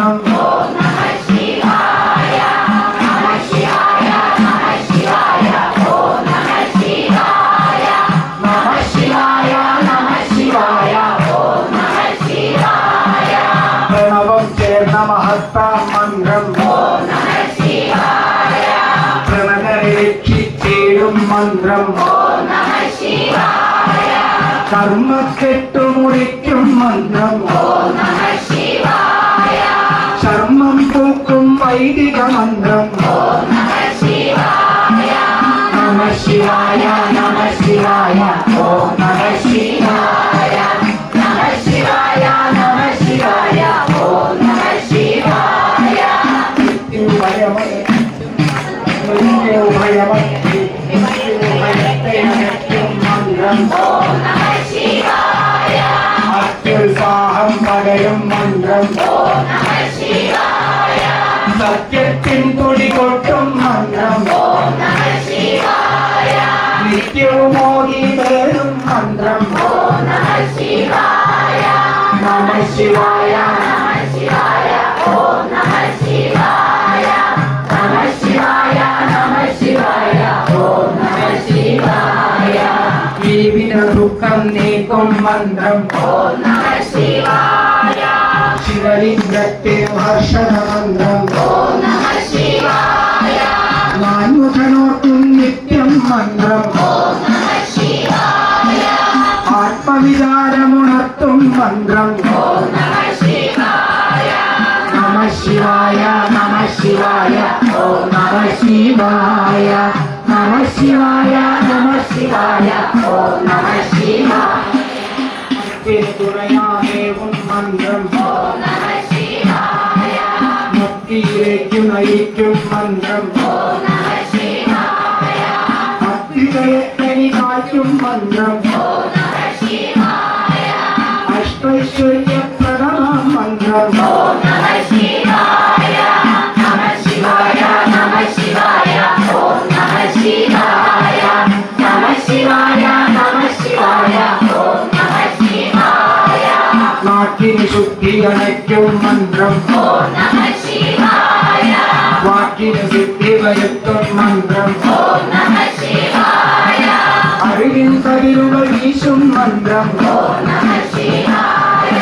മന്ത്രം പ്രണവം ചേർന്ന മഹത്താം മന്ത്രം പ്രണതരെ രക്ഷിച്ചേരും മന്ത്രം കർമ്മക്കെട്ടുമുറിക്കും മന്ത്രം ചർമ്മം പൂക്കും വൈദിക മന്ത്രം നമ ശിവായ നമ ശിവായ ഓം നമ ശിവായ നമ ശിവായ നമ ശിവായ ഓം നമ ശിവായ അത്യുത്സാഹം പകരും മന്ത്രം സത്യത്തിൻ തുടി കൊട്ടും മന്ത്രം നിത്യവും മോഹി പേരും മന്ത്രം നമ ശിവായ നമ ശിവായ ഓം നമ ശിവായ നമ ശിവായ നമ ശിവായ ഓം നമ ശിവായ ജീവിത ദുഃഖം നീക്കും മന്ത്രം ഓം നമ ശിവായ ശിവലിംഗത്തെ ഹർഷണ മന്ത്രം ഓം നമ ശിവായ നാനുധനോർക്കും നിത്യം മന്ത്രം ഓം നമ ശിവായ ആത്മവിചാരമുണർത്തും മന്ത്രം ഓം നമ ശിവായ നമ ശിവായ നമ ശിവായ ഓം നമ ശിവായ നമ ശിവായ നമ ശിവായ ഓം നമ ശിവായ തുണയാദേവും മന്ത്രം ഓം നമ ശിവായ മുക്തിയിലേക്കു നയിക്കും മന്ത്രം ഓം നമ ശിവായ ഭക്തികയത്തനി കാറ്റും മന്ത്രം ഓം നമ ശിവായ അഷ്ടൈശ്വര്യപ്രദമാം മന്ത്രം ഓം നമ ശിവായ നമ ശിവായ നമ ശിവായ ഓം നമ ശിവായ നമ ശിവായ നമ ശിവായ ഓം നമ ശിവായ നാക്കിന് ശുദ്ധി അണയ്ക്കും മന്ത്രം ഓം നമ ശിവായ വാക്കിന് സിദ്ധി വരുത്തും മന്ത്രം ഓം നമ ശിവായ അറിവിൻ കതിരുകൾ വീശും മന്ത്രം ഓം നമ ശിവായ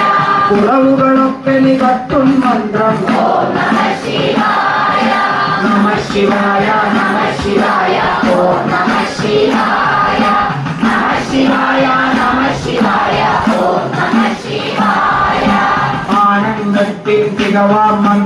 കുറവുകളൊക്കെ നികത്തും മന്ത്രം ഓം നമ ശിവായ നമ ശിവായ നമ ശിവായ ഓം നമ ശിവായ നമ ശിവായ നമ ശിവായ ഓം നമ ശിവായ ആനന്ദത്തിൻ തികവാം